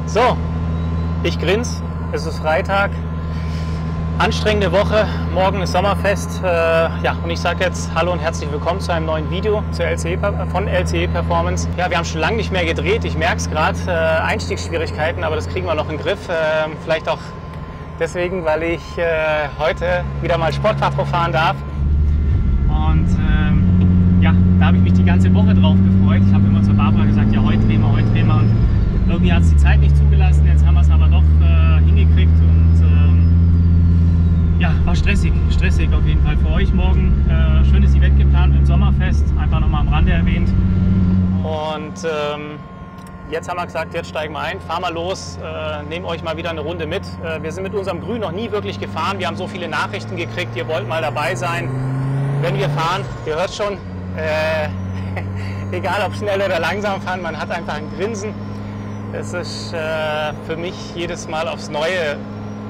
So, ich grinse, es ist Freitag, anstrengende Woche, morgen ist Sommerfest. Ja, und ich sage jetzt Hallo und herzlich willkommen zu einem neuen Video von LCE Performance. Ja, wir haben schon lange nicht mehr gedreht, ich merke es gerade, Einstiegsschwierigkeiten, aber das kriegen wir noch in den Griff. Vielleicht auch deswegen, weil ich heute wieder mal Sportquattro fahren darf. Und ja, da habe ich mich die ganze Woche drauf gefreut. Ich habe immer zur Barbara gesagt, ja, heute drehen wir. Und irgendwie hat es die Zeit nicht zugelassen. Jetzt haben wir es aber doch hingekriegt. Und ja, war stressig auf jeden Fall für euch morgen. Schönes Event geplant im Sommerfest, einfach nochmal am Rande erwähnt. Und jetzt haben wir gesagt, jetzt steigen wir ein, fahren wir los, nehmen euch mal wieder eine Runde mit. Wir sind mit unserem Grün noch nie wirklich gefahren. Wir haben so viele Nachrichten gekriegt, ihr wollt mal dabei sein. Wenn wir fahren, ihr hört schon, egal ob schnell oder langsam fahren, man hat einfach ein Grinsen. Es ist für mich jedes Mal aufs Neue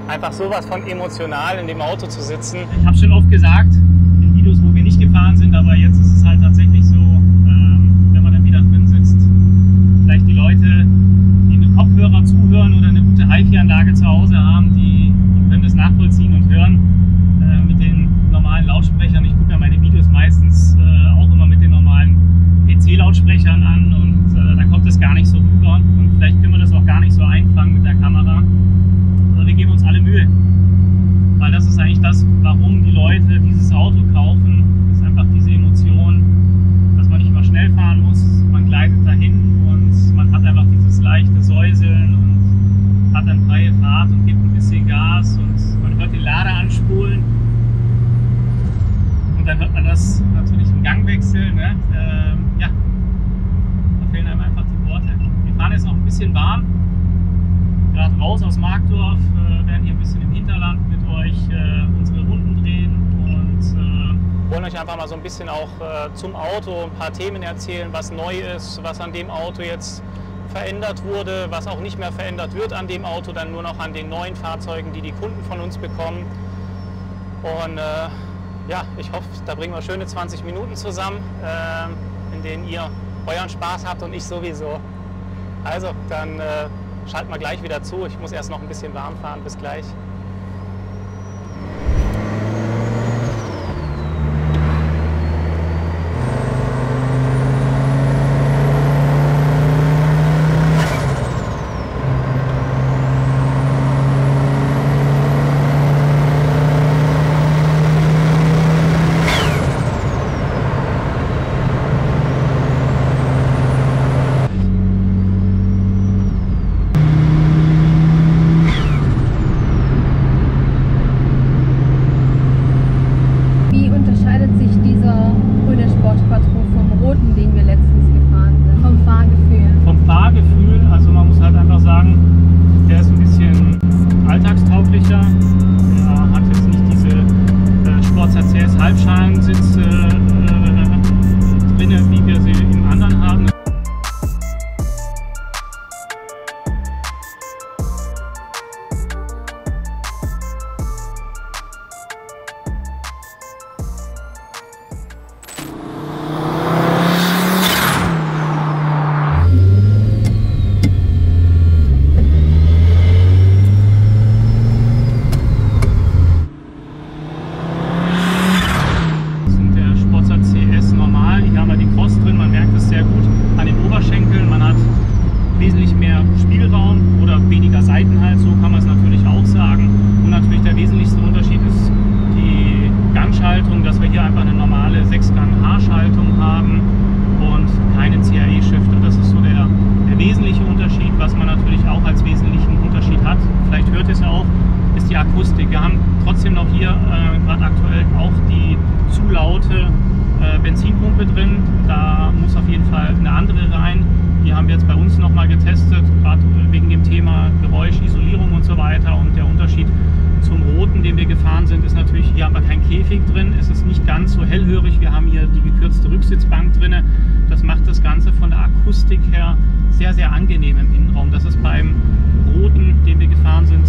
einfach sowas von emotional in dem Auto zu sitzen. Ich habe schon oft gesagt, in Videos, wo wir nicht gefahren sind, aber jetzt ist es halt tatsächlich so, wenn man dann wieder drin sitzt, vielleicht die Leute, die mit Kopfhörer zuhören oder eine gute HiFi-Anlage zu Hause haben, die können das nachvollziehen und hören mit den normalen Lautsprechern. Ich gucke ja meine Videos meistens auch immer mit den normalen PC-Lautsprechern an und da kommt es gar nicht so rüber und vielleicht können wir das auch gar nicht so einfangen mit der Kamera. Aber wir geben uns alle Mühe, weil das ist eigentlich das, warum die Leute dieses Auto kaufen. Das ist einfach diese Emotion, dass man nicht immer schnell fahren muss, man gleitet dahin und man hat einfach dieses leichte Säuseln und hat dann freie Fahrt und gibt ein bisschen Gas und man hört den Lader anspulen. Und dann hört man das natürlich im Gangwechsel. Ne? Ja, da fehlen einem einfach die Worte. Wir fahren jetzt noch ein bisschen warm, gerade raus aus Markdorf, werden hier ein bisschen im Hinterland mit euch unsere Runden drehen und wollen euch einfach mal so ein bisschen auch zum Auto ein paar Themen erzählen, was neu ist, was an dem Auto jetzt verändert wurde, was auch nicht mehr verändert wird an dem Auto, dann nur noch an den neuen Fahrzeugen, die die Kunden von uns bekommen. Und ja, ich hoffe, da bringen wir schöne 20 Minuten zusammen, in denen ihr euren Spaß habt und ich sowieso. Also, dann schalten wir gleich wieder zu. Ich muss erst noch ein bisschen warm fahren. Bis gleich. Dass wir hier einfach eine normale 6-Gang-H-Schaltung haben und keinen CAE-Shifter. Das ist so der wesentliche Unterschied, was man natürlich auch als wesentlichen Unterschied hat. Vielleicht hört ihr es ja auch, ist die Akustik. Wir haben trotzdem noch hier gerade aktuell auch die zu laute Benzinpumpe drin. Da muss auf jeden Fall eine andere rein. Die haben wir jetzt bei uns nochmal getestet, gerade wegen dem Thema Geräusch, Isolierung und so weiter. Und der Unterschied zum Roten, den wir gefahren sind, ist natürlich, hier haben wir keinen Käfig drin, es ist nicht ganz so hellhörig, wir haben hier die gekürzte Rücksitzbank drin. Das macht das Ganze von der Akustik her sehr, sehr angenehm im Innenraum. Das ist beim Roten, den wir gefahren sind,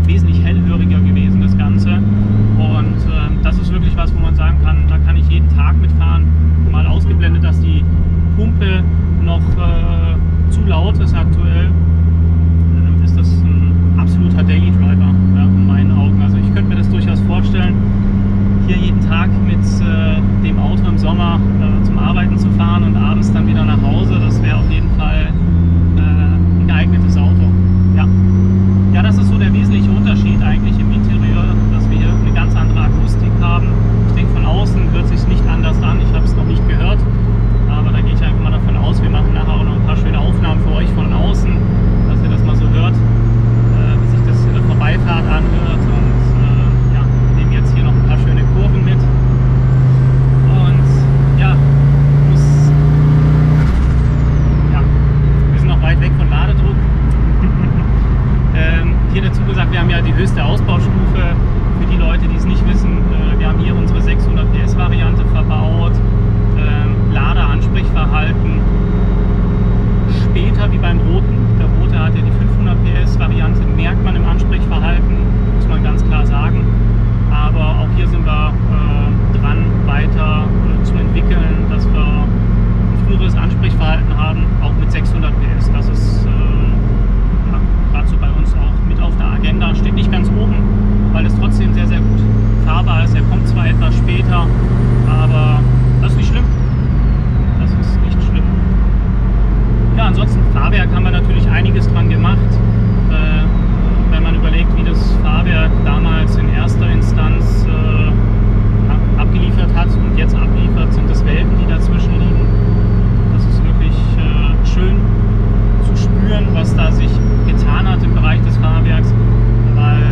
wesentlich hellhöriger gewesen, das Ganze. Und das ist wirklich was, wo man sagen kann, da kann ich jeden Tag mitfahren. Mal ausgeblendet, dass die Pumpe noch zu laut ist aktuell. höchste Ausbaustufe. Für die Leute, die es nicht wissen, wir haben hier unsere 600 PS Variante verbaut, Ladeansprechverhalten später wie beim Roten. Der Rote hat ja die 500 PS Variante, merkt man im Ansprechverhalten, muss man ganz klar sagen. Aber auch hier sind wir dran, weiter zu entwickeln, dass wir ein früheres Ansprechverhalten haben, auch mit 600 PS. Das ist ja, gerade so bei uns auch mit auf der Agenda. Steht nicht ganz oben, weil es trotzdem sehr, sehr gut fahrbar ist. Er kommt zwar etwas später, aber das ist nicht schlimm. Das ist nicht schlimm. Ja, ansonsten Fahrwerk haben wir natürlich einiges dran gemacht. Wenn man überlegt, wie das Fahrwerk damals in erster Instanz abgeliefert hat und jetzt abliefert, sind es Welten, die dazwischen liegen. Das ist wirklich schön zu spüren, was da sich getan hat im Bereich des Fahrwerks, weil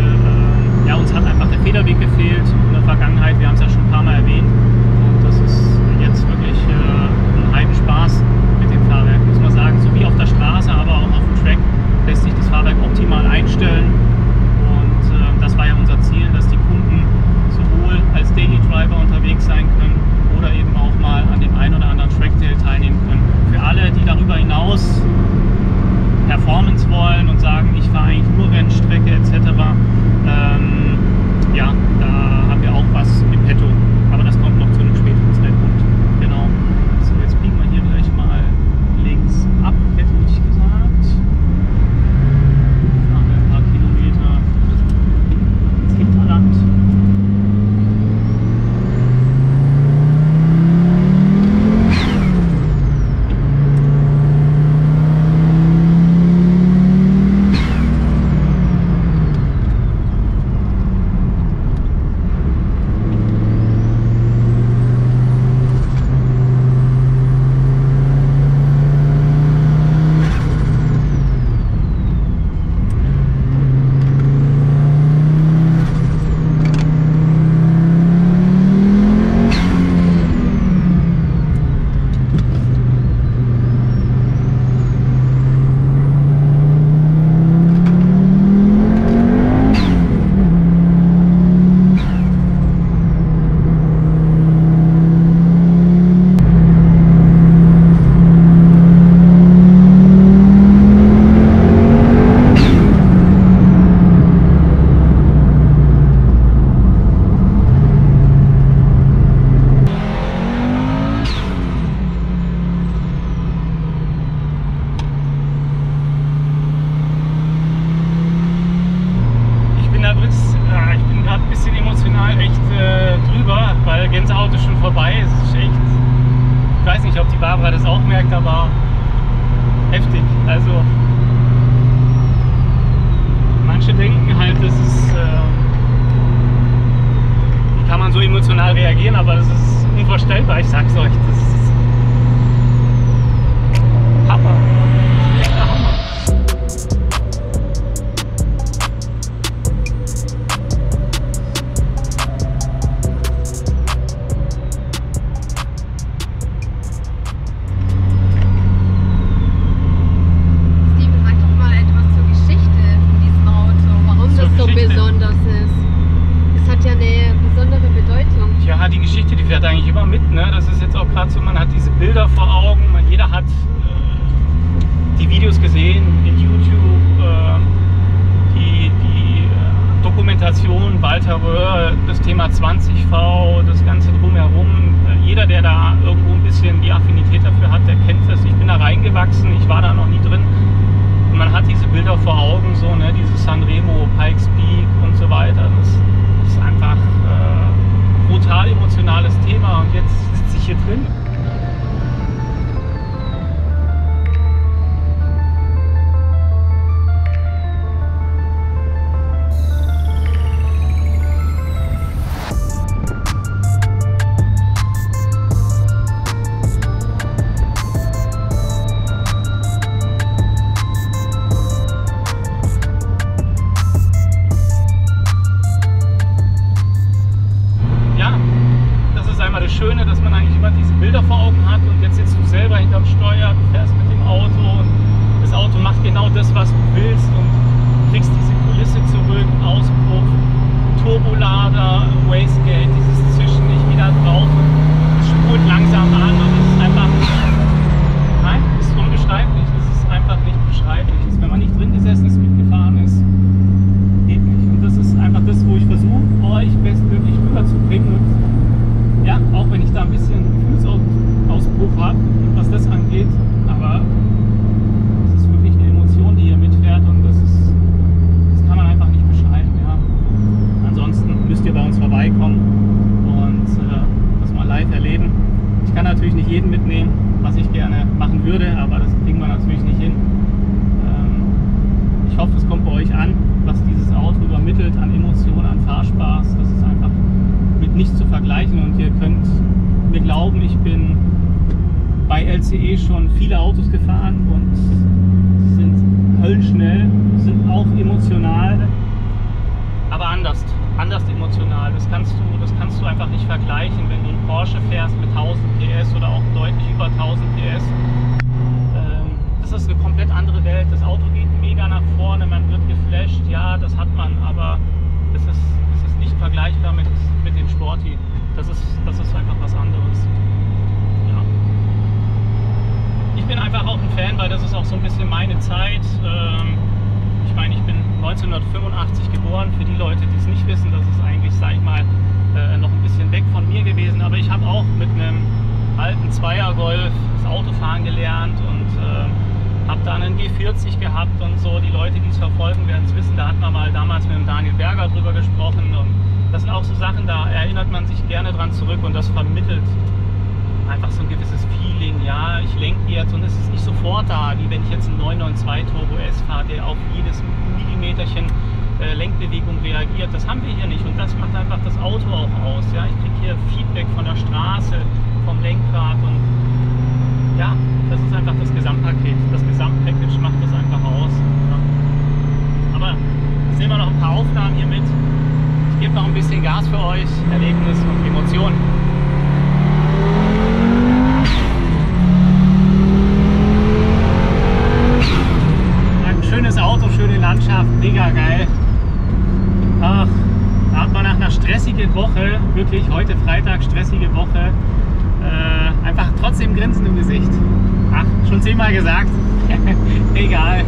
ja, uns hat einfach der Federweg gefehlt in der Vergangenheit. Wir haben es ja schon ein paar Mal erwähnt und das ist jetzt wirklich ein Heidenspaß mit dem Fahrwerk, muss man sagen. So wie auf der Straße, aber auch auf dem Track lässt sich das Fahrwerk optimal einstellen und das war ja unser Ziel, dass die Kunden sowohl als Daily Driver unterwegs sein können oder eben auch mal an dem einen oder anderen Tracktail teilnehmen können. Für alle, die darüber hinaus Performance wollen und sagen, ich fahre eigentlich nur Rennstrecke etc., ja, da haben wir auch was im Petto, aber das kommt noch zu einem späteren Zeitpunkt. Genau. So, jetzt biegen wir hier gleich mal links ab, hätte ich gesagt. Fahren wir ein paar Kilometer ins Hinterland. Gänsehaut ist schon vorbei. Es ist echt, ich weiß nicht, ob die Barbara das auch merkt, aber heftig. Also manche denken halt, das ist, wie kann man so emotional reagieren, aber das ist unvorstellbar. Ich sag's euch, das ist Hammer. Das ist echt der Hammer. Die Geschichte, die fährt eigentlich immer mit, ne? Das ist jetzt auch gerade so, man hat diese Bilder vor Augen, jeder hat die Videos gesehen in YouTube, die Dokumentation Walter Röhr, das Thema 20V, das Ganze drumherum. Jeder, der da irgendwo ein bisschen die Affinität dafür hat, der kennt das. Ich bin da reingewachsen, ich war da noch nie drin. Und man hat diese Bilder vor Augen, so, ne? Dieses Sanremo, Pikes Peak und so weiter. Das ist einfach brutal emotionales Thema und jetzt sitze ich hier drin. Schöne, dass man eigentlich immer diese Bilder vor Augen hat und jetzt sitzt du selber hinterm Steuer, du fährst mit dem Auto und das Auto macht genau das, was du willst und kriegst diese Kulisse zurück, Ausblick. hoffe, es kommt bei euch an, was dieses Auto übermittelt an Emotionen, an Fahrspaß. Das ist einfach mit nichts zu vergleichen und ihr könnt mir glauben, ich bin bei LCE schon viele Autos gefahren und sind höllenschnell, sind auch emotional, aber anders emotional. Das kannst du einfach nicht vergleichen, wenn du einen Porsche fährst mit 1000 PS oder auch deutlich über 1000 PS. Das ist eine komplett andere Welt. Das Auto geht mega nach vorne, man wird geflasht, ja, das hat man, aber es ist nicht vergleichbar mit dem Sporty. Das ist einfach was anderes. Ja. Ich bin einfach auch ein Fan, weil das ist auch so ein bisschen meine Zeit. Ich meine, ich bin 1985 geboren. Für die Leute, die es nicht wissen, das ist eigentlich, sag ich mal, noch ein bisschen weg von mir gewesen. Aber ich habe auch mit einem alten Zweier-Golf das Autofahren gelernt und habe da einen G40 gehabt und so. Die Leute, die es verfolgen, werden es wissen. Da hat man mal damals mit dem Daniel Berger drüber gesprochen. Und das sind auch so Sachen, da erinnert man sich gerne dran zurück und das vermittelt einfach so ein gewisses Feeling. Ja, ich lenke jetzt und es ist nicht sofort da, wie wenn ich jetzt einen 992 Turbo S fahre, der auf jedes Millimeterchen Lenkbewegung reagiert. Das haben wir hier nicht und das macht einfach das Auto auch aus. Ja, ich kriege hier Feedback von der Straße, vom Lenkrad und ja, das ist einfach das Gesamtpaket. Das Gesamtpackage macht das einfach aus. Ja. Aber jetzt nehmen wir noch ein paar Aufnahmen hier mit. Ich gebe noch ein bisschen Gas für euch, Erlebnis und Emotionen. Ein schönes Auto, schöne Landschaft, mega geil. Ach, da hat man nach einer stressigen Woche, wirklich heute Freitag, stressige Woche, einfach trotzdem Grinsen im Gesicht. Ach, schon 10-mal gesagt. Egal.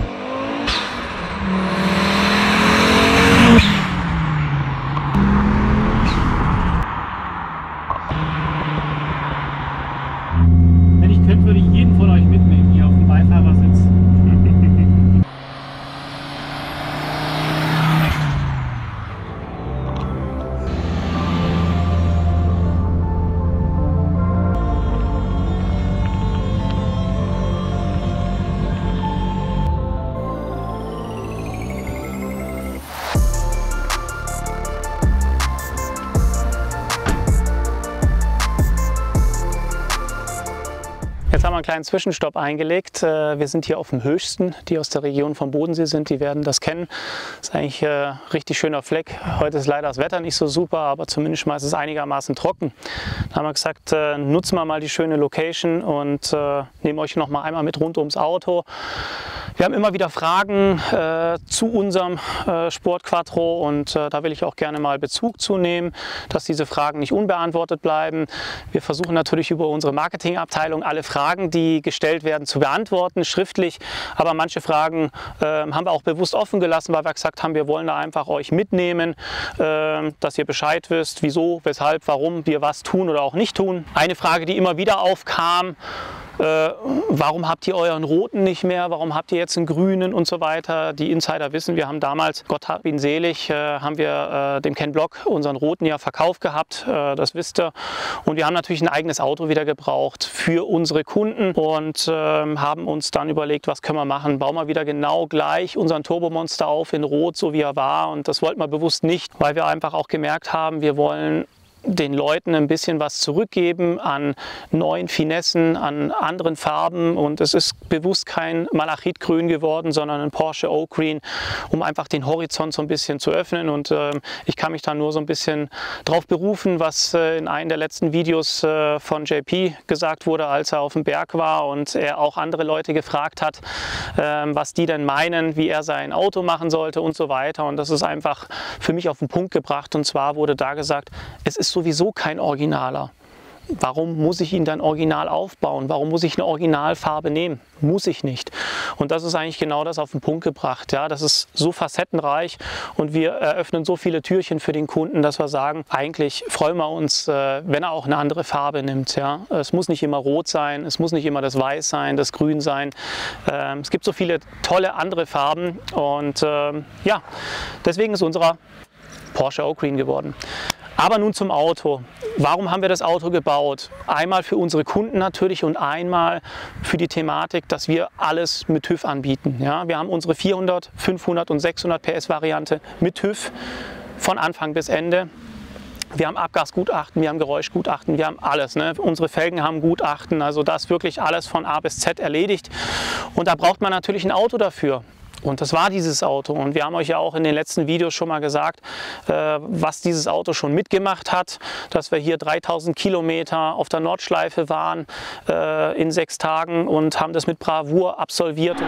Wenn ich könnte, würde ich jeden von euch mitnehmen hier auf dem Beifahrersitz. Jetzt haben wir einen kleinen Zwischenstopp eingelegt. Wir sind hier auf dem Höchsten. Die aus der Region vom Bodensee sind, die werden das kennen. Das ist eigentlich ein richtig schöner Fleck. Heute ist leider das Wetter nicht so super, aber zumindest mal ist es einigermaßen trocken. Da haben wir gesagt, nutzen wir mal die schöne Location und nehmen euch noch mal einmal mit rund ums Auto. Wir haben immer wieder Fragen zu unserem Sport Quattro und da will ich auch gerne mal Bezug zu nehmen, dass diese Fragen nicht unbeantwortet bleiben. Wir versuchen natürlich über unsere Marketingabteilung alle Fragen, die gestellt werden, zu beantworten, schriftlich. Aber manche Fragen haben wir auch bewusst offen gelassen, weil wir gesagt haben, wir wollen da einfach euch mitnehmen, dass ihr Bescheid wisst, wieso, weshalb, warum wir was tun oder auch nicht tun. Eine Frage, die immer wieder aufkam: Warum habt ihr euren roten nicht mehr? Warum habt ihr jetzt einen grünen und so weiter? Die Insider wissen, wir haben damals, Gott hab ihn selig, haben wir dem Ken Block unseren roten ja verkauft gehabt, das wisst ihr. Und wir haben natürlich ein eigenes Auto wieder gebraucht für unsere Kunden und haben uns dann überlegt, was können wir machen? Bauen wir wieder genau gleich unseren Turbomonster auf in Rot, so wie er war. Und das wollten wir bewusst nicht, weil wir einfach auch gemerkt haben, wir wollen den Leuten ein bisschen was zurückgeben an neuen Finessen, an anderen Farben, und es ist bewusst kein Malachitgrün geworden, sondern ein Porsche Oak Green, um einfach den Horizont so ein bisschen zu öffnen. Und ich kann mich da nur so ein bisschen drauf berufen, was in einem der letzten Videos von JP gesagt wurde, als er auf dem Berg war und er auch andere Leute gefragt hat, was die denn meinen, wie er sein Auto machen sollte und so weiter. Und das ist einfach für mich auf den Punkt gebracht, und zwar wurde da gesagt, es ist sowieso kein Originaler. Warum muss ich ihn dann original aufbauen? Warum muss ich eine Originalfarbe nehmen? Muss ich nicht. Und das ist eigentlich genau das auf den Punkt gebracht. Ja, das ist so facettenreich und wir eröffnen so viele Türchen für den Kunden, dass wir sagen, eigentlich freuen wir uns, wenn er auch eine andere Farbe nimmt. Ja, es muss nicht immer rot sein, es muss nicht immer das Weiß sein, das Grün sein. Es gibt so viele tolle andere Farben, und ja, deswegen ist unserer Porsche Oak Green geworden. Aber nun zum Auto. Warum haben wir das Auto gebaut? Einmal für unsere Kunden natürlich und einmal für die Thematik, dass wir alles mit TÜV anbieten. Ja, wir haben unsere 400, 500 und 600 PS Variante mit TÜV von Anfang bis Ende. Wir haben Abgasgutachten, wir haben Geräuschgutachten, wir haben alles. Ne? Unsere Felgen haben Gutachten, also da ist wirklich alles von A bis Z erledigt. Und da braucht man natürlich ein Auto dafür. Und das war dieses Auto. Und wir haben euch ja auch in den letzten Videos schon mal gesagt, was dieses Auto schon mitgemacht hat. Dass wir hier 3000 Kilometer auf der Nordschleife waren in 6 Tagen und haben das mit Bravour absolviert.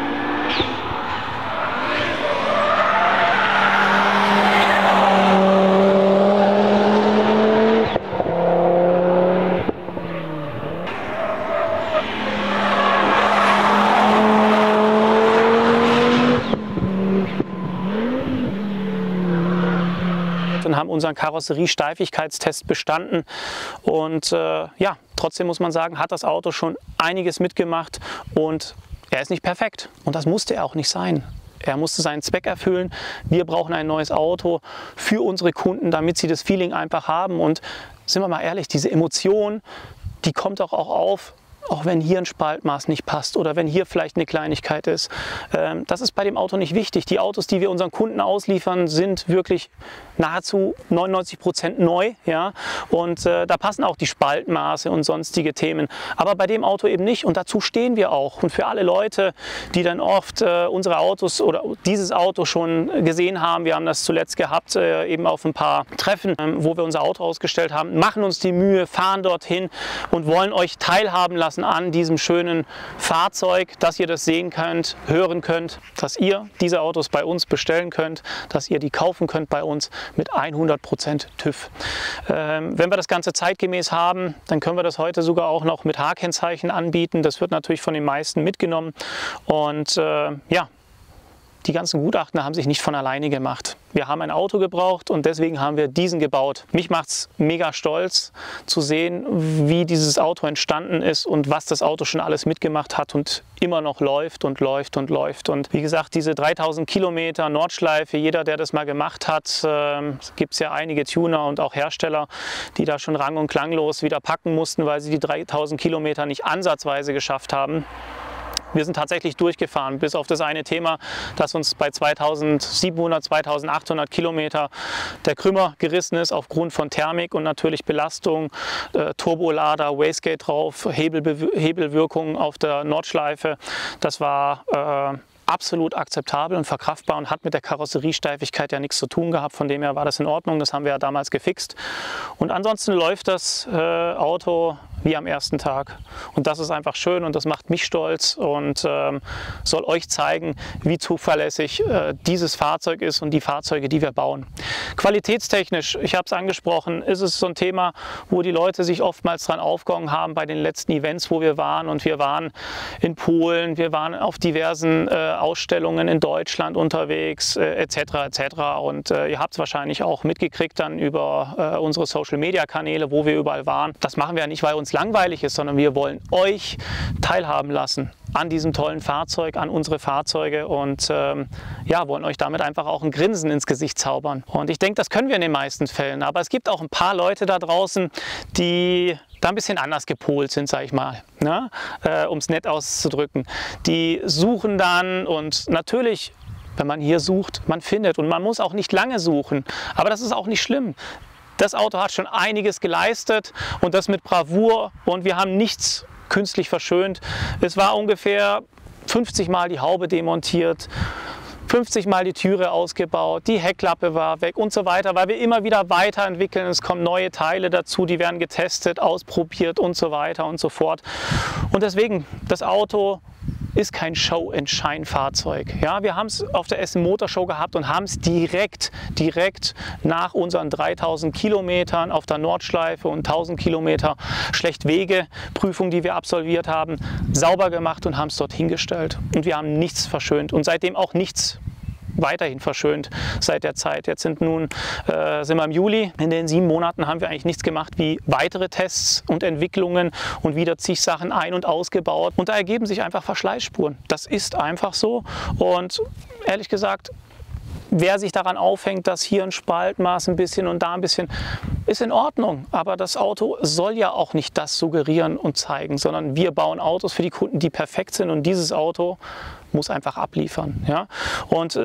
Und haben unseren Karosseriesteifigkeitstest bestanden und ja, trotzdem muss man sagen, hat das Auto schon einiges mitgemacht und er ist nicht perfekt und das musste er auch nicht sein. Er musste seinen Zweck erfüllen. Wir brauchen ein neues Auto für unsere Kunden, damit sie das Feeling einfach haben und sind wir mal ehrlich, diese Emotion, die kommt auch auf, auch wenn hier ein Spaltmaß nicht passt oder wenn hier vielleicht eine Kleinigkeit ist. Das ist bei dem Auto nicht wichtig. Die Autos, die wir unseren Kunden ausliefern, sind wirklich nahezu 99% neu. Ja? Und da passen auch die Spaltmaße und sonstige Themen. Aber bei dem Auto eben nicht und dazu stehen wir auch. Und für alle Leute, die dann oft unsere Autos oder dieses Auto schon gesehen haben, wir haben das zuletzt gehabt, eben auf ein paar Treffen, wo wir unser Auto ausgestellt haben, machen uns die Mühe, fahren dorthin und wollen euch teilhaben lassen an diesem schönen Fahrzeug, dass ihr das sehen könnt, hören könnt, dass ihr diese Autos bei uns bestellen könnt, dass ihr die kaufen könnt bei uns mit 100% TÜV. Wenn wir das Ganze zeitgemäß haben, dann können wir das heute sogar auch noch mit H-Kennzeichen anbieten. Das wird natürlich von den meisten mitgenommen und ja, die ganzen Gutachten haben sich nicht von alleine gemacht. Wir haben ein Auto gebraucht und deswegen haben wir diesen gebaut. Mich macht es mega stolz zu sehen, wie dieses Auto entstanden ist und was das Auto schon alles mitgemacht hat und immer noch läuft und läuft und läuft. Und wie gesagt, diese 3000 Kilometer Nordschleife, jeder, der das mal gemacht hat, gibt es ja einige Tuner und auch Hersteller, die da schon rang- und klanglos wieder packen mussten, weil sie die 3000 Kilometer nicht ansatzweise geschafft haben. Wir sind tatsächlich durchgefahren, bis auf das eine Thema, dass uns bei 2700, 2800 Kilometer der Krümmer gerissen ist aufgrund von Thermik und natürlich Belastung, Turbolader, Wastegate drauf, Hebelwirkung auf der Nordschleife. Das war absolut akzeptabel und verkraftbar und hat mit der Karosseriesteifigkeit ja nichts zu tun gehabt. Von dem her war das in Ordnung, das haben wir ja damals gefixt. Und ansonsten läuft das Auto wie am ersten Tag. Und das ist einfach schön und das macht mich stolz und soll euch zeigen, wie zuverlässig dieses Fahrzeug ist und die Fahrzeuge, die wir bauen. Qualitätstechnisch, ich habe es angesprochen, ist es so ein Thema, wo die Leute sich oftmals dran aufgehangen haben bei den letzten Events, wo wir waren. Und wir waren in Polen, wir waren auf diversen Ausstellungen in Deutschland unterwegs, etc. etc. Und ihr habt es wahrscheinlich auch mitgekriegt dann über unsere Social-Media-Kanäle, wo wir überall waren. Das machen wir ja nicht, weil uns langweilig ist, sondern wir wollen euch teilhaben lassen an diesem tollen Fahrzeug, an unsere Fahrzeuge und ja, wollen euch damit einfach auch ein Grinsen ins Gesicht zaubern. Und ich denke, das können wir in den meisten Fällen. Aber es gibt auch ein paar Leute da draußen, die da ein bisschen anders gepolt sind, sage ich mal, ne? Um es nett auszudrücken. Die suchen dann und natürlich, wenn man hier sucht, man findet und man muss auch nicht lange suchen, aber das ist auch nicht schlimm. Das Auto hat schon einiges geleistet und das mit Bravour und wir haben nichts künstlich verschönt. Es war ungefähr 50 Mal die Haube demontiert, 50 Mal die Türe ausgebaut, die Heckklappe war weg und so weiter, weil wir immer wieder weiterentwickeln. Es kommen neue Teile dazu, die werden getestet, ausprobiert und so weiter und so fort. Und deswegen, das Auto ist kein Show-and-Shine-Fahrzeug. Ja, wir haben es auf der Essen Motor Show gehabt und haben es direkt nach unseren 3000 Kilometern auf der Nordschleife und 1000 Kilometer Schlechtwege-Prüfung, die wir absolviert haben, sauber gemacht und haben es dort hingestellt. Und wir haben nichts verschönt und seitdem auch nichts weiterhin verschönt seit der Zeit. Jetzt sind wir im Juli. In den 7 Monaten haben wir eigentlich nichts gemacht wie weitere Tests und Entwicklungen und wieder zig Sachen ein- und ausgebaut. Und da ergeben sich einfach Verschleißspuren. Das ist einfach so. Und ehrlich gesagt, wer sich daran aufhängt, dass hier ein Spaltmaß ein bisschen und da ein bisschen, ist in Ordnung, aber das Auto soll ja auch nicht das suggerieren und zeigen, sondern wir bauen Autos für die Kunden, die perfekt sind, und dieses Auto muss einfach abliefern. Ja? Und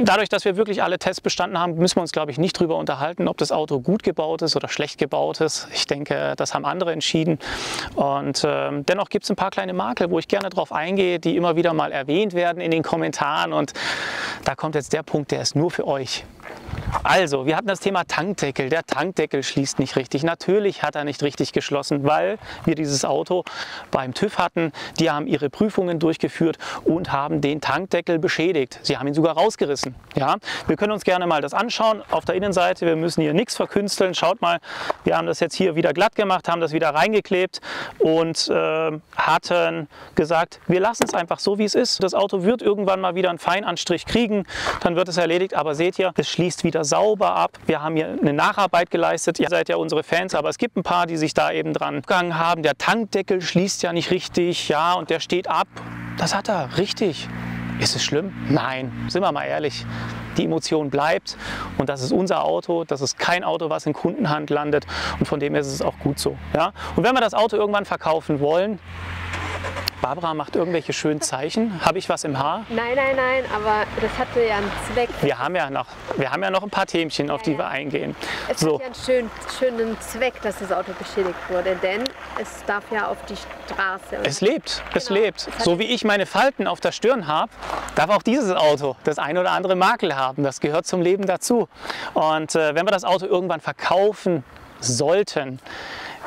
dadurch, dass wir wirklich alle Tests bestanden haben, müssen wir uns, glaube ich, nicht darüber unterhalten, ob das Auto gut gebaut ist oder schlecht gebaut ist. Ich denke, das haben andere entschieden. Und dennoch gibt es ein paar kleine Makel, wo ich gerne drauf eingehe, die immer wieder mal erwähnt werden in den Kommentaren. Und da kommt jetzt der Punkt, der ist nur für euch. Also, wir hatten das Thema Tankdeckel. Der Tankdeckel schließt nicht richtig. Natürlich hat er nicht richtig geschlossen, weil wir dieses Auto beim TÜV hatten. Die haben ihre Prüfungen durchgeführt und haben den Tankdeckel beschädigt. Sie haben ihn sogar rausgerissen. Ja? Wir können uns gerne mal das anschauen auf der Innenseite. Wir müssen hier nichts verkünsteln. Schaut mal, wir haben das jetzt hier wieder glatt gemacht, haben das wieder reingeklebt und hatten gesagt, wir lassen es einfach so, wie es ist. Das Auto wird irgendwann mal wieder einen Feinanstrich kriegen, dann wird es erledigt. Aber seht ihr, es schließt wieder sauber ab. Wir haben hier eine Nacharbeit geleistet. Ihr seid ja unsere Fans, aber es gibt ein paar, die sich da eben dran gegangen haben. Der Tankdeckel schließt ja nicht richtig, ja, und der steht ab. Das hat er, richtig. Ist es schlimm? Nein, sind wir mal ehrlich. Die Emotion bleibt und das ist unser Auto, das ist kein Auto, was in Kundenhand landet, und von dem her ist es auch gut so. Ja? Und wenn wir das Auto irgendwann verkaufen wollen, Barbara macht irgendwelche schönen Zeichen. Habe ich was im Haar? Nein, aber das hatte ja einen Zweck. Wir haben ja noch ein paar Themchen, auf die wir eingehen. Es hat ja einen schönen Zweck, dass das Auto beschädigt wurde, denn es darf ja auf die Straße. Es lebt, es lebt. So wie ich meine Falten auf der Stirn habe, darf auch dieses Auto das ein oder andere Makel haben. Das gehört zum Leben dazu. Und wenn wir das Auto irgendwann verkaufen sollten,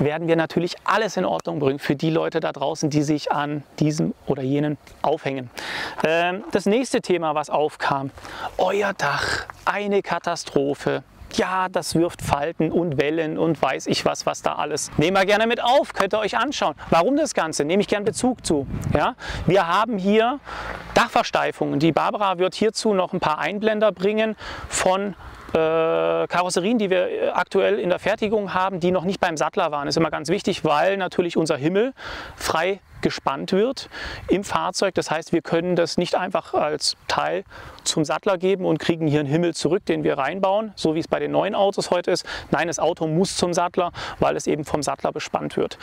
werden wir natürlich alles in Ordnung bringen für die Leute da draußen, die sich an diesem oder jenen aufhängen. Das nächste Thema, was aufkam: euer Dach, eine Katastrophe. Ja, das wirft Falten und Wellen und weiß ich was da alles. Nehmen wir gerne mit auf, könnt ihr euch anschauen. Warum das Ganze? Nehme ich gern Bezug zu. Ja? Wir haben hier Dachversteifungen. Die Barbara wird hierzu noch ein paar Einblender bringen von Karosserien, die wir aktuell in der Fertigung haben, die noch nicht beim Sattler waren. Das ist immer ganz wichtig, weil natürlich unser Himmel frei gespannt wird im Fahrzeug. Das heißt, wir können das nicht einfach als Teil zum Sattler geben und kriegen hier einen Himmel zurück, den wir reinbauen, so wie es bei den neuen Autos heute ist. Nein, das Auto muss zum Sattler, weil es eben vom Sattler bespannt wird.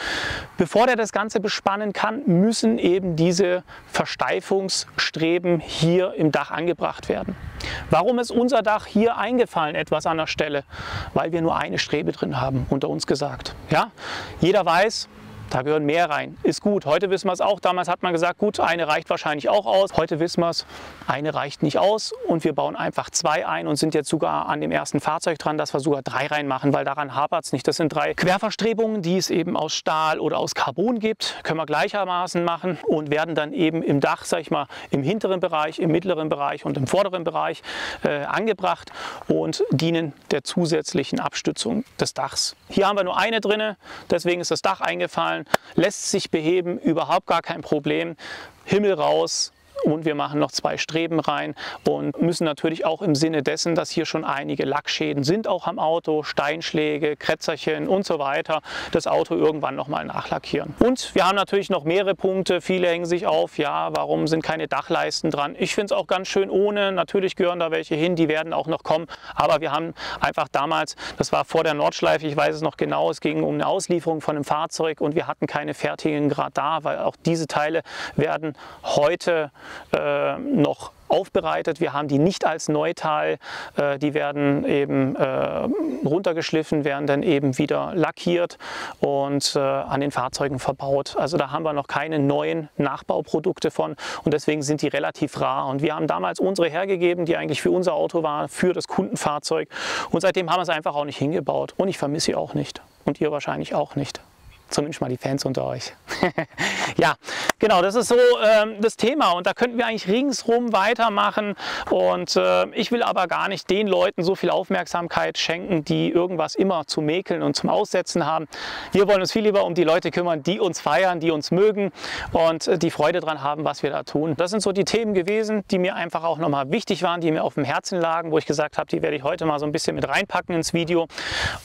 Bevor der das Ganze bespannen kann, müssen eben diese Versteifungsstreben hier im Dach angebracht werden. Warum ist unser Dach hier eingefallen, etwas an der Stelle? Weil wir nur eine Strebe drin haben, unter uns gesagt. Ja? Jeder weiß, da gehören mehr rein. Ist gut. Heute wissen wir es auch. Damals hat man gesagt, gut, eine reicht wahrscheinlich auch aus. Heute wissen wir es, eine reicht nicht aus und wir bauen einfach 2 ein und sind jetzt sogar an dem ersten Fahrzeug dran, dass wir sogar 3 reinmachen, weil daran hapert es nicht. Das sind 3 Querverstrebungen, die es eben aus Stahl oder aus Carbon gibt. Können wir gleichermaßen machen und werden dann eben im Dach, sag ich mal, im hinteren Bereich, im mittleren Bereich und im vorderen Bereich angebracht und dienen der zusätzlichen Abstützung des Dachs. Hier haben wir nur eine drinne, deswegen ist das Dach eingefallen. Lässt sich beheben, überhaupt gar kein Problem. Himmel raus und wir machen noch 2 Streben rein und müssen natürlich auch im Sinne dessen, dass hier schon einige Lackschäden sind, auch am Auto, Steinschläge, Krätzerchen und so weiter, das Auto irgendwann nochmal nachlackieren. Und wir haben natürlich noch mehrere Punkte. Viele hängen sich auf, ja, warum sind keine Dachleisten dran? Ich finde es auch ganz schön ohne. Natürlich gehören da welche hin, die werden auch noch kommen. Aber wir haben einfach damals, das war vor der Nordschleife, ich weiß es noch genau, es ging um eine Auslieferung von einem Fahrzeug und wir hatten keine fertigen gerade da, weil auch diese Teile werden heute noch aufbereitet. Wir haben die nicht als Neuteil, die werden eben runtergeschliffen, werden dann eben wieder lackiert und an den Fahrzeugen verbaut. Also da haben wir noch keine neuen Nachbauprodukte von und deswegen sind die relativ rar. Und wir haben damals unsere hergegeben, die eigentlich für unser Auto war, für das Kundenfahrzeug und seitdem haben wir es einfach auch nicht hingebaut und ich vermisse sie auch nicht und ihr wahrscheinlich auch nicht. Zumindest mal die Fans unter euch. Ja, genau, das ist so das Thema und da könnten wir eigentlich ringsrum weitermachen und ich will aber gar nicht den Leuten so viel Aufmerksamkeit schenken, die irgendwas immer zu mäkeln und zum Aussetzen haben. Wir wollen uns viel lieber um die Leute kümmern, die uns feiern, die uns mögen und die Freude daran haben, was wir da tun. Das sind so die Themen gewesen, die mir einfach auch nochmal wichtig waren, die mir auf dem Herzen lagen, wo ich gesagt habe, die werde ich heute mal so ein bisschen mit reinpacken ins Video.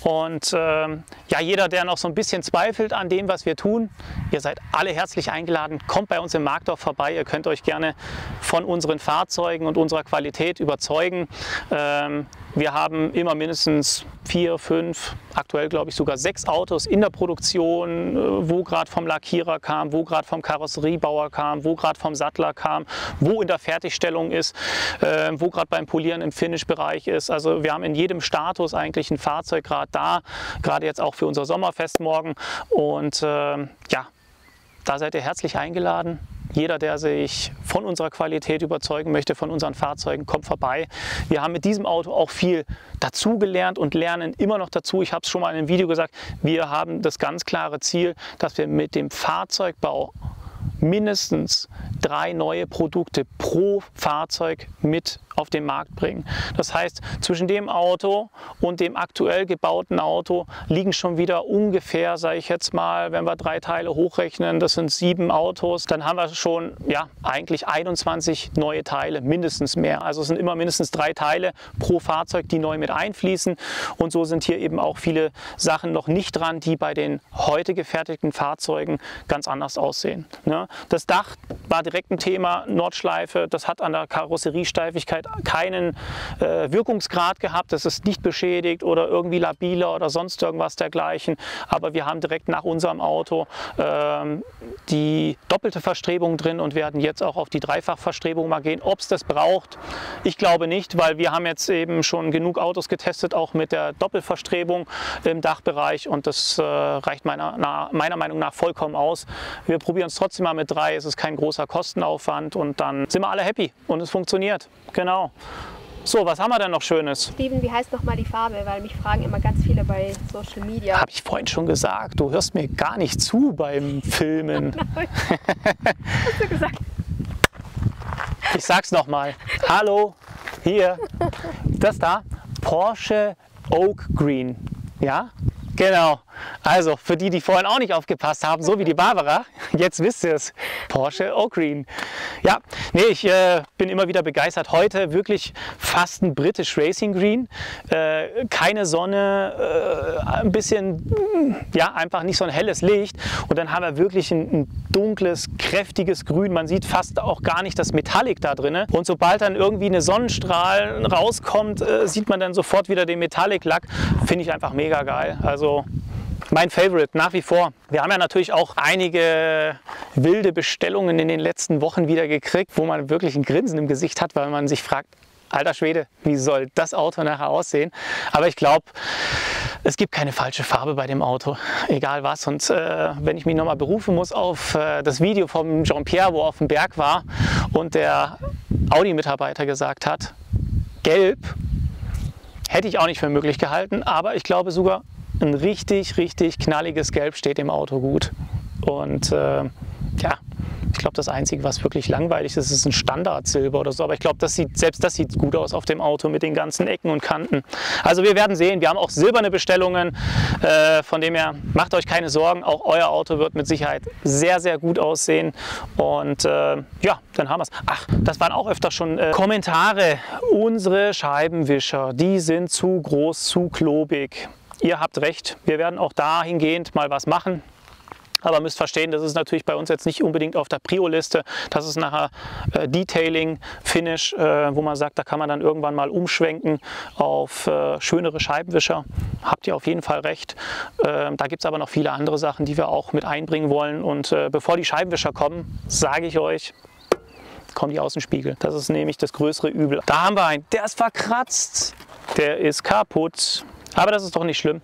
Und ja, jeder, der noch so ein bisschen zweifelt an dem, was wir tun. Ihr seid alle herzlich eingeladen. Kommt bei uns im Markdorf vorbei. Ihr könnt euch gerne von unseren Fahrzeugen und unserer Qualität überzeugen. Wir haben immer mindestens 4, 5, aktuell glaube ich sogar 6 Autos in der Produktion, wo gerade vom Lackierer kam, wo gerade vom Karosseriebauer kam, wo gerade vom Sattler kam, wo in der Fertigstellung ist, wo gerade beim Polieren im Finish-Bereich ist. Also wir haben in jedem Status eigentlich ein Fahrzeug gerade da, gerade jetzt auch für unser Sommerfest morgen. Und ja, da seid ihr herzlich eingeladen. Jeder, der sich von unserer Qualität überzeugen möchte, von unseren Fahrzeugen, kommt vorbei. Wir haben mit diesem Auto auch viel dazugelernt und lernen immer noch dazu. Ich habe es schon mal in einem Video gesagt, wir haben das ganz klare Ziel, dass wir mit dem Fahrzeugbau mindestens 3 neue Produkte pro Fahrzeug mit auf den Markt bringen. Das heißt, zwischen dem Auto und dem aktuell gebauten Auto liegen schon wieder ungefähr, sage ich jetzt mal, wenn wir 3 Teile hochrechnen, das sind 7 Autos, dann haben wir schon ja eigentlich 21 neue Teile, mindestens mehr. Also es sind immer mindestens 3 Teile pro Fahrzeug, die neu mit einfließen. Und so sind hier eben auch viele Sachen noch nicht dran, die bei den heute gefertigten Fahrzeugen ganz anders aussehen. Ne? Das Dach war direkt ein Thema, Nordschleife, das hat an der Karosseriesteifigkeit keinen Wirkungsgrad gehabt, das ist nicht beschädigt oder irgendwie labiler oder sonst irgendwas dergleichen, aber wir haben direkt nach unserem Auto die doppelte Verstrebung drin und werden jetzt auch auf die Dreifachverstrebung mal gehen. Ob es das braucht, ich glaube nicht, weil wir haben jetzt eben schon genug Autos getestet, auch mit der Doppelverstrebung im Dachbereich und das reicht meiner Meinung nach vollkommen aus. Wir probieren es trotzdem mal mit 3, es ist kein großer Kostenaufwand und dann sind wir alle happy und es funktioniert. Genau. So, was haben wir denn noch Schönes? Steven, wie heißt nochmal die Farbe? Weil mich fragen immer ganz viele bei Social Media. Habe ich vorhin schon gesagt, du hörst mir gar nicht zu beim Filmen. Hast du gesagt? Ich sag's nochmal. Hallo, hier, das da, Porsche Oak Green. Ja? Genau. Also für die, die vorhin auch nicht aufgepasst haben, so wie die Barbara, jetzt wisst ihr es, Porsche Oak Green. Ja, nee, ich bin immer wieder begeistert. Heute wirklich fast ein British Racing Green. Keine Sonne, ein bisschen, ja, einfach nicht so ein helles Licht. Und dann haben wir wirklich ein dunkles, kräftiges Grün. Man sieht fast auch gar nicht das Metallic da drin. Und sobald dann irgendwie eine Sonnenstrahl rauskommt, sieht man dann sofort wieder den Metallic-Lack. Finde ich einfach mega geil. Also mein Favorite nach wie vor. Wir haben ja natürlich auch einige wilde Bestellungen in den letzten Wochen wieder gekriegt, wo man wirklich ein Grinsen im Gesicht hat, weil man sich fragt, alter Schwede, wie soll das Auto nachher aussehen? Aber ich glaube, es gibt keine falsche Farbe bei dem Auto, egal was. Und wenn ich mich nochmal berufen muss auf das Video von Jean-Pierre, wo er auf dem Berg war und der Audi-Mitarbeiter gesagt hat, gelb, hätte ich auch nicht für möglich gehalten, aber ich glaube sogar, ein richtig, richtig knalliges Gelb steht dem Auto gut. Und ja, ich glaube, das Einzige, was wirklich langweilig ist, ist ein Standard-Silber oder so. Aber ich glaube, selbst das sieht gut aus auf dem Auto mit den ganzen Ecken und Kanten. Also wir werden sehen, wir haben auch silberne Bestellungen. Von dem her, macht euch keine Sorgen. Auch euer Auto wird mit Sicherheit sehr, sehr gut aussehen. Und ja, dann haben wir es. Ach, das waren auch öfter schon Kommentare. Unsere Scheibenwischer, die sind zu groß, zu klobig. Ihr habt recht, wir werden auch dahingehend mal was machen. Aber müsst verstehen, das ist natürlich bei uns jetzt nicht unbedingt auf der Prio-Liste. Das ist nachher Detailing, Finish, wo man sagt, da kann man dann irgendwann mal umschwenken auf schönere Scheibenwischer. Habt ihr auf jeden Fall recht. Da gibt es aber noch viele andere Sachen, die wir auch mit einbringen wollen. Und bevor die Scheibenwischer kommen, sage ich euch, kommen die Außenspiegel. Das ist nämlich das größere Übel. Da haben wir einen, der ist verkratzt, der ist kaputt. Aber das ist doch nicht schlimm.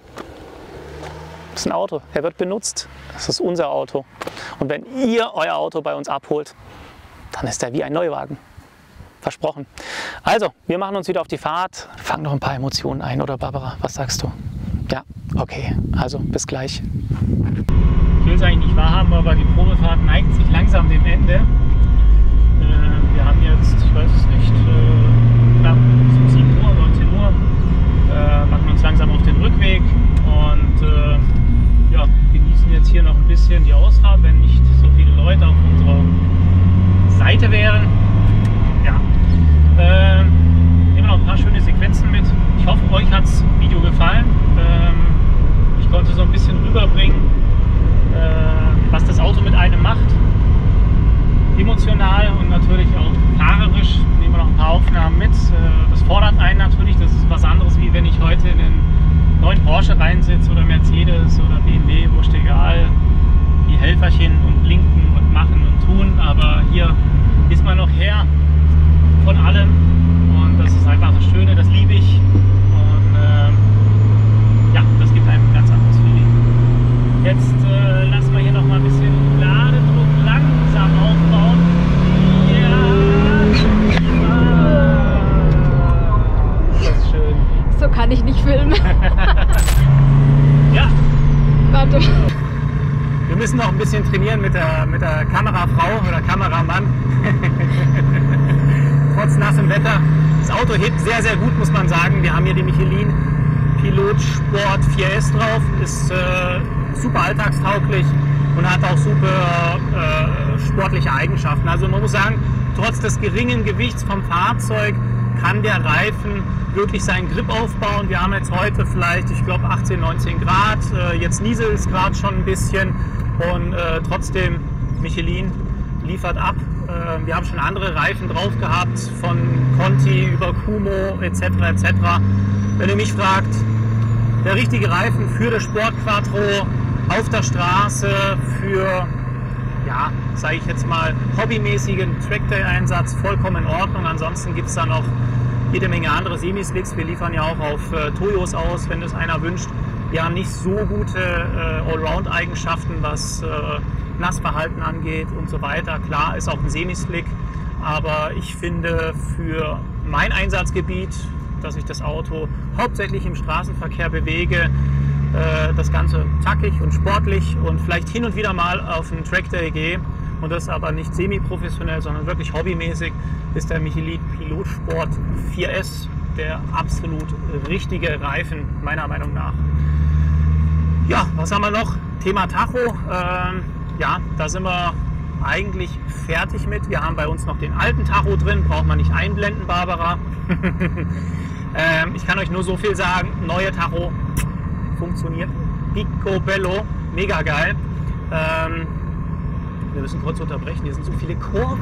Das ist ein Auto, er wird benutzt. Das ist unser Auto. Und wenn ihr euer Auto bei uns abholt, dann ist er wie ein Neuwagen. Versprochen. Also, wir machen uns wieder auf die Fahrt. Fangen noch ein paar Emotionen ein, oder Barbara? Was sagst du? Ja, okay. Also, bis gleich. Ich will es eigentlich nicht wahrhaben, aber die Probefahrt neigt sich langsam dem Ende. Wir haben jetzt, ich weiß es nicht, knapp 7 Uhr, 19 Uhr. Machen uns langsam auf den Rückweg und ja, genießen jetzt hier noch ein bisschen die Ausfahrt, wenn nicht so viele Leute auf unserer Seite wären. Ja, nehmen wir noch ein paar schöne Sequenzen mit. Ich hoffe, euch hat das Video gefallen. Ich konnte so ein bisschen rüberbringen, rein natürlich. Das ist was anderes, wie wenn ich heute in einen neuen Porsche reinsitze oder Mercedes oder BMW, wurscht egal. Die Helferchen und blinken und machen und tun. Aber hier ist man noch Herr von allem. Und das ist einfach das Schöne, das liebe ich. Und ja, das gibt einem ein ganz anderes Feeling. Jetzt lassen wir hier noch mal ein bisschen Ladedruck langsam aufbauen. Ja! Das ist schön. So kann ich nicht filmen. Ja. Warte. Wir müssen noch ein bisschen trainieren mit der Kamerafrau oder Kameramann. Trotz nassem Wetter. Das Auto hebt sehr, sehr gut, muss man sagen. Wir haben hier die Michelin Pilot Sport 4S drauf. Ist super alltagstauglich und hat auch super sportliche Eigenschaften. Also man muss sagen, trotz des geringen Gewichts vom Fahrzeug kann der Reifen wirklich seinen Grip aufbauen. Wir haben jetzt heute vielleicht, ich glaube 18, 19 Grad. Jetzt nieselt es gerade schon ein bisschen und trotzdem Michelin liefert ab. Wir haben schon andere Reifen drauf gehabt, von Conti über Kumo etc. etc. Wenn ihr mich fragt, der richtige Reifen für das Sport Quattro auf der Straße für, ja, sage ich jetzt mal, hobbymäßigen Trackday-Einsatz vollkommen in Ordnung. Ansonsten gibt es da noch jede Menge andere Semislicks. Wir liefern ja auch auf Toyos aus, wenn das einer wünscht. Wir haben nicht so gute Allround-Eigenschaften, was Nassverhalten angeht und so weiter. Klar, ist auch ein Semislick, aber ich finde für mein Einsatzgebiet, dass ich das Auto hauptsächlich im Straßenverkehr bewege, das Ganze zackig und sportlich und vielleicht hin und wieder mal auf einen Trackday gehe und das aber nicht semi-professionell, sondern wirklich hobbymäßig, ist der Michelin Pilot Sport 4S der absolut richtige Reifen, meiner Meinung nach. Ja, was haben wir noch? Thema Tacho. Ja, da sind wir eigentlich fertig mit. Wir haben bei uns noch den alten Tacho drin, braucht man nicht einblenden, Barbara. Ich kann euch nur so viel sagen, neue Tacho funktioniert picobello, mega geil. Wir müssen kurz unterbrechen, hier sind so viele Kurven.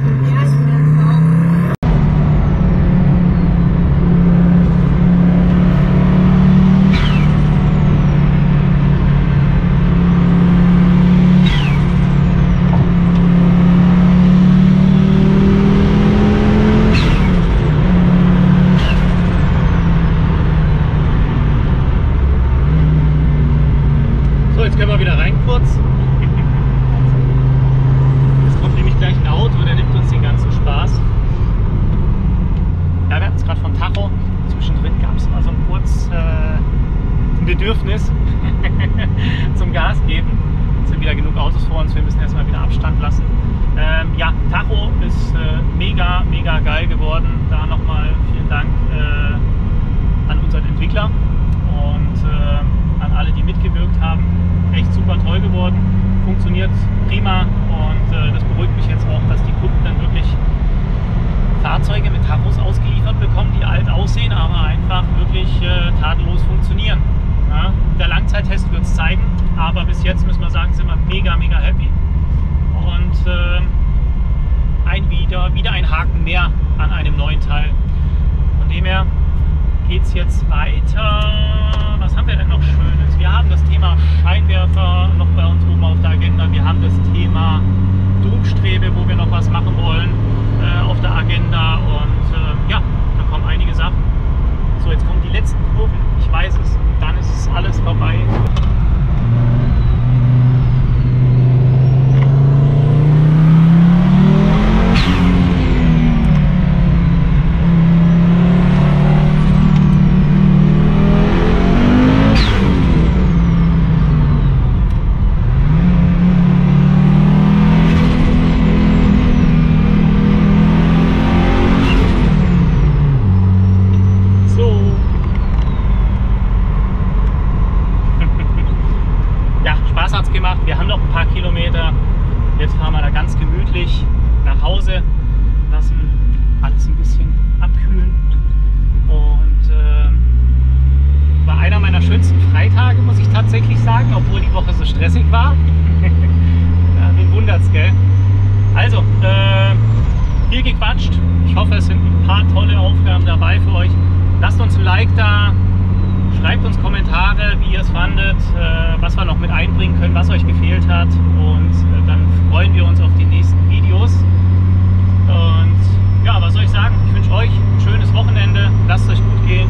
Jetzt können wir wieder rein kurz. Jetzt kommt nämlich gleich ein Auto, der nimmt uns den ganzen Spaß. Ja, wir hatten es gerade vom Tacho. Zwischendrin gab es mal so ein kurz ein Bedürfnis zum Gas geben. Jetzt sind wieder genug Autos vor uns, wir müssen erstmal wieder Abstand lassen. Ja, Tacho ist mega, mega geil geworden. Da nochmal vielen Dank an unseren Entwickler und an alle, die mitgewirkt haben. Echt super toll geworden, funktioniert prima und das beruhigt mich jetzt auch, dass die Kunden dann wirklich Fahrzeuge mit Tachos ausgeliefert bekommen, die alt aussehen, aber einfach wirklich tadellos funktionieren. Ja, der Langzeittest wird es zeigen, aber bis jetzt müssen wir sagen, sind wir mega, mega happy und wieder ein Haken mehr an einem neuen Teil. Von dem her geht es jetzt weiter. Was haben wir denn noch Schönes? Wir haben das Thema Scheinwerfer noch bei uns oben auf der Agenda. Wir haben das Thema Druckstrebe, wo wir noch was machen wollen, auf der Agenda. Und ja, da kommen einige Sachen. So, jetzt kommen die letzten Kurven. Ich weiß es. Dann ist es alles vorbei. Wir haben noch ein paar Kilometer. Jetzt fahren wir da ganz gemütlich nach Hause, lassen alles ein bisschen abkühlen. Und war einer meiner schönsten Freitage, muss ich tatsächlich sagen, obwohl die Woche so stressig war. Ja, wen wundert's, gell? Also, viel gequatscht. Ich hoffe, es sind ein paar tolle Aufgaben dabei für euch. lasst uns ein Like da, schreibt uns Kommentare, wie ihr es fandet, was wir noch mit einbringen können, was euch gefehlt hat, und dann freuen wir uns auf die nächsten Videos. Und ja, was soll ich sagen? Ich wünsche euch ein schönes Wochenende, lasst es euch gut gehen.